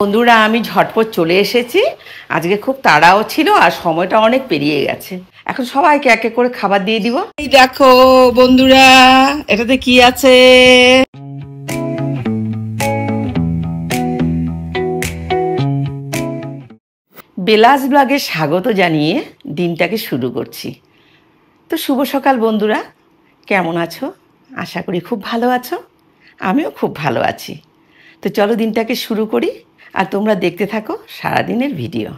বন্ধুরা আমি ঝটপট চলে এসেছি। আজকে খুব তাড়াও ছিল আর সময়টা অনেক পেরিয়ে গেছে। এখন সবাইকে এক এক করে খাবার দিয়ে দিব। এই দেখো বন্ধুরা, এটাতে কি আছে। বেলাস ব্লগে স্বাগত জানিয়ে দিনটাকে শুরু করছি। তো শুভ সকাল বন্ধুরা, কেমন আছো? আশা করি খুব ভালো আছো। আমিও খুব ভালো আছি। তো চলো দিনটাকে শুরু করি আর তোমরা দেখতে থাকো সারাদিনের ভিডিও।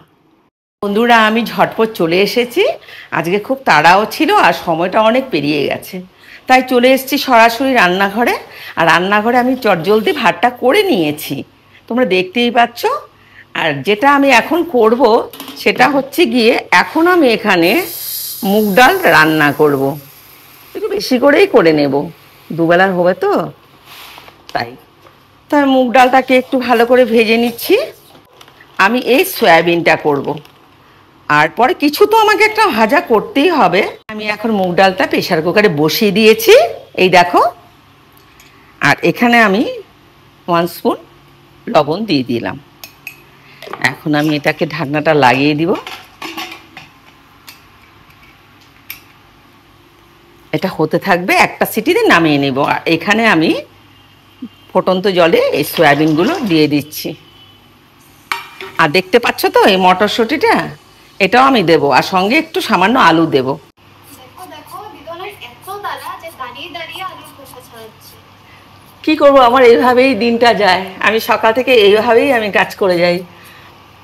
বন্ধুরা আমি ঝটপট চলে এসেছি। আজকে খুব তাড়াও ছিল আর সময়টা অনেক পেরিয়ে গেছে, তাই চলে এসেছি সরাসরি রান্নাঘরে। আর রান্নাঘরে আমি চটজলদি ভাতটা করে নিয়েছি, তোমরা দেখতেই পাচ্ছ। আর যেটা আমি এখন করব সেটা হচ্ছে গিয়ে, এখন আমি এখানে মুগ ডাল রান্না করব। একটু বেশি করেই করে নেব, দুবেলার হবে তো তাই। তাই মুগ ডালটাকে একটু ভালো করে ভেজে নিচ্ছি। আমি এই সয়াবিনটা করব, আর পরে কিছু তো আমাকে একটা ভাজা করতেই হবে। আমি এখন মুগ ডালটা প্রেসার কুকারে বসিয়ে দিয়েছি, এই দেখো। আর এখানে আমি 1 স্পুন লবণ দিয়ে দিলাম। এখন আমি এটাকে ঢাকনাটা লাগিয়ে দিব। এটা হতে থাকবে, একটা সিটিতে নামিয়ে নেব। আর এখানে আমি ফুটন্ত জলে এই সয়াবিনগুলো দিয়ে দিচ্ছি। আর দেখতে পাচ্ছ তো এই মটরশুঁটিটা, এটাও আমি দেবো, আর সঙ্গে একটু সামান্য আলু দেব। কি করব, আমার এইভাবেই দিনটা যায়। আমি সকাল থেকে এইভাবেই আমি কাজ করে যাই।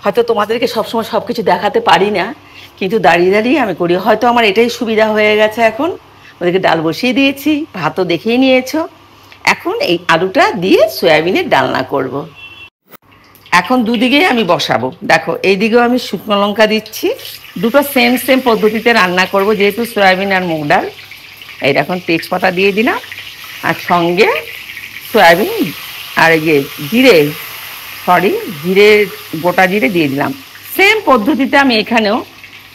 হয়তো তোমাদেরকে সবসময় সব কিছু দেখাতে পারি না, কিন্তু দাঁড়িয়ে দাঁড়িয়ে আমি করি। হয়তো আমার এটাই সুবিধা হয়ে গেছে। এখন ওদেরকে ডাল বসিয়ে দিয়েছি, ভাতও দেখেই নিয়েছো। এখন এই আলুটা দিয়ে সয়াবিনের ডালনা করব। এখন দুদিকেই আমি বসাবো। দেখো এইদিকেও আমি শুকনো লঙ্কা দিচ্ছি। দুটো সেম সেম পদ্ধতিতে রান্না করব, যেহেতু সয়াবিন আর মুগ ডাল। এই এখন তেজপাতা দিয়ে দিলাম, আর সঙ্গে সয়াবিন আর জিরে, জিরে, গোটা জিরে দিয়ে দিলাম। সেম পদ্ধতিতে আমি এখানেও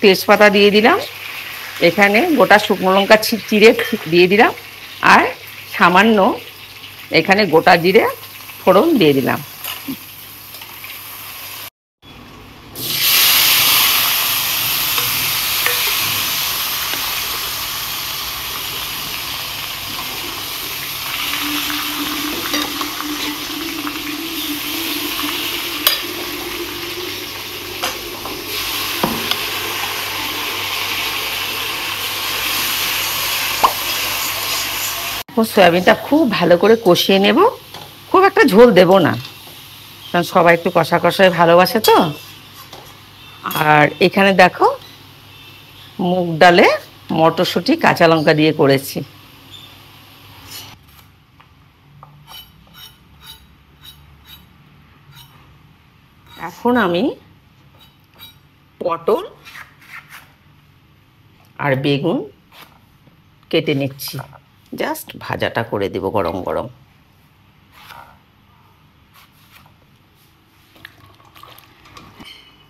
তেজপাতা দিয়ে দিলাম, এখানে গোটা শুকনো লঙ্কা চিড়ে দিয়ে দিলাম, আর সামান্য এখানে গোটা জিরে ফোড়ন দিয়ে দিলাম। সয়াবিনটা খুব ভালো করে কষিয়ে নেব, খুব একটা ঝোল দেব না, কারণ সবাই একটু কষা কষায় ভালোবাসে তো। আর এখানে দেখো মুগ ডালে মটরশুঁটি কাঁচা লঙ্কা দিয়ে করেছি। এখন আমি পটল আর বেগুন কেটে নিচ্ছি, জাস্ট ভাজাটা করে দেব গরম গরম।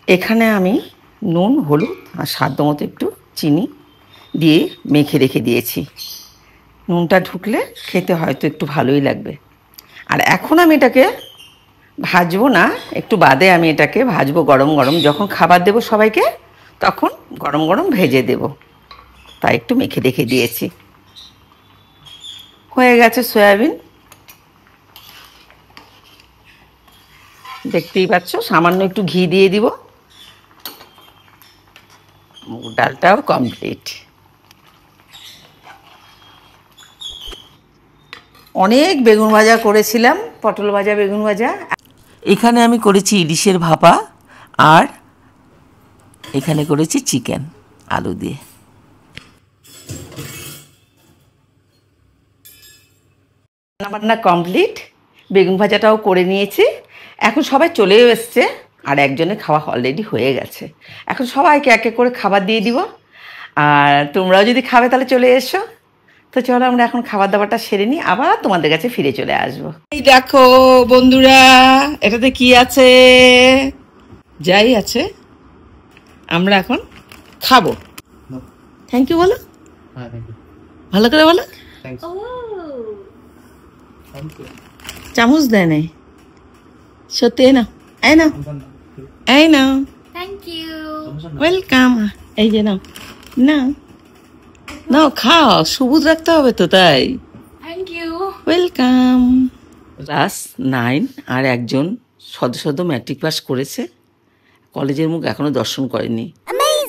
এখানে আমি নুন, হলুদ আর স্বাদ মতো একটু চিনি দিয়ে মেখে রেখে দিয়েছি। নুনটা ঢুকলে খেতে হয়তো একটু ভালোই লাগবে। আর এখন আমি এটাকে ভাজবো না, একটু বাদে আমি এটাকে ভাজবো গরম গরম। যখন খাবার দেব সবাইকে, তখন গরম গরম ভেজে দেব, তাই একটু মেখে রেখে দিয়েছি। হয়ে গেছে সয়াবিন, দেখতেই পাচ্ছ। সামান্য একটু ঘি দিয়ে দিব। মুগ ডালটাও কমপ্লিট। অনেক বেগুন ভাজা করেছিলাম, পটল ভাজা, বেগুন ভাজা। এখানে আমি করেছি ইলিশের ভাপা, আর এখানে করেছি চিকেন আলু দিয়ে। রান্নাবান্না কমপ্লিট, বেগুন ভাজাটাও করে নিয়েছি। এখন সবাই চলেও এসছে, আর একজনের খাওয়া অলরেডি হয়ে গেছে। এখন সবাইকে এক এক করে খাবার দিয়ে দিব। আর তোমরাও যদি খাবে তাহলে চলে এসো। তো চলো আমরা এখন খাবার দাবারটা সেরে নিই, আবার তোমাদের কাছে ফিরে চলে আসবো। এই দেখো বন্ধুরা, এটাতে কি আছে। যাই আছে, আমরা এখন খাবো। থ্যাংক ইউ বলো, ভালো করে বলো। চামচ দেয় নাই সত্যি না। এই নাও, এই নাও, থ্যাংক ইউ। ওয়েলকাম। এই যে নাও, নাও, নাও খাও, সবুজ রাখতে হবে তো, তাই থ্যাংক ইউ। ওয়েলকাম। ক্লাস 9 আর একজন সদ্য সদ্য ম্যাট্রিক পাস করেছে, কলেজের মুখ এখনো দর্শন করেনি।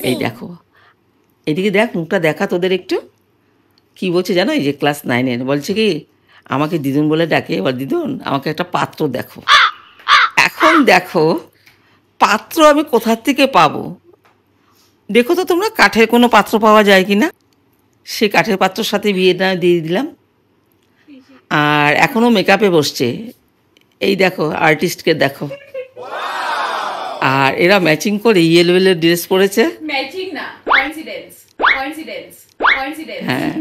এই দেখো, এদিকে দেখ, মুখটা দেখা তোদের একটু। কি বলছে জানো, এই যে ক্লাস 9-এর বলছে কি, আমাকে দিদুন বলে ডাকে, এবার দিদুন আমাকে একটা পাত্র দেখো। এখন দেখো পাত্র আমি কোথার থেকে পাবো, দেখো তো তোমরা কাঠের কোনো পাত্র পাওয়া যায় কি না। সে কাঠের পাত্রর সাথে বিয়েটা দিয়ে দিলাম। আর এখনও মেকআপে বসছে, এই দেখো আর্টিস্টকে দেখো। আর এরা ম্যাচিং করে ইয়েলো ইয়েলো ড্রেস পরেছে। ম্যাচিং না, কোইন্সিডেন্স, কোইন্সিডেন্স, কোইন্সিডেন্স। হ্যাঁ,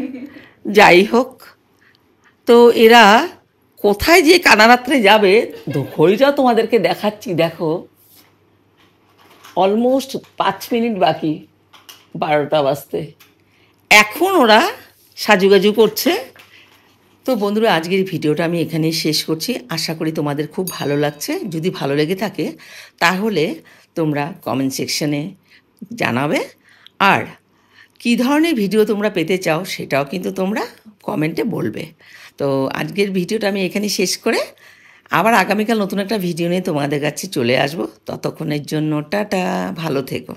যাই হোক, তো এরা কোথায় যে কানারাত্রে যাবে, ঘড়িটাও তোমাদেরকে দেখাচ্ছি, দেখো অলমোস্ট 5 মিনিট বাকি 12টা বাজতে। এখন ওরা সাজুগাজু করছে। তো বন্ধুরা, আজকের ভিডিওটা আমি এখানেই শেষ করছি। আশা করি তোমাদের খুব ভালো লাগছে। যদি ভালো লেগে থাকে তাহলে তোমরা কমেন্ট সেকশনে জানাবে। আর কী ধরনের ভিডিও তোমরা পেতে চাও সেটাও কিন্তু তোমরা কমেন্টে বলবে। তো আজকের ভিডিওটা আমি এখানেই শেষ করে আবার আগামীকাল নতুন একটা ভিডিও নিয়ে তোমাদের কাছে চলে আসবো। ততক্ষণের জন্য টাটা, ভালো থেকো।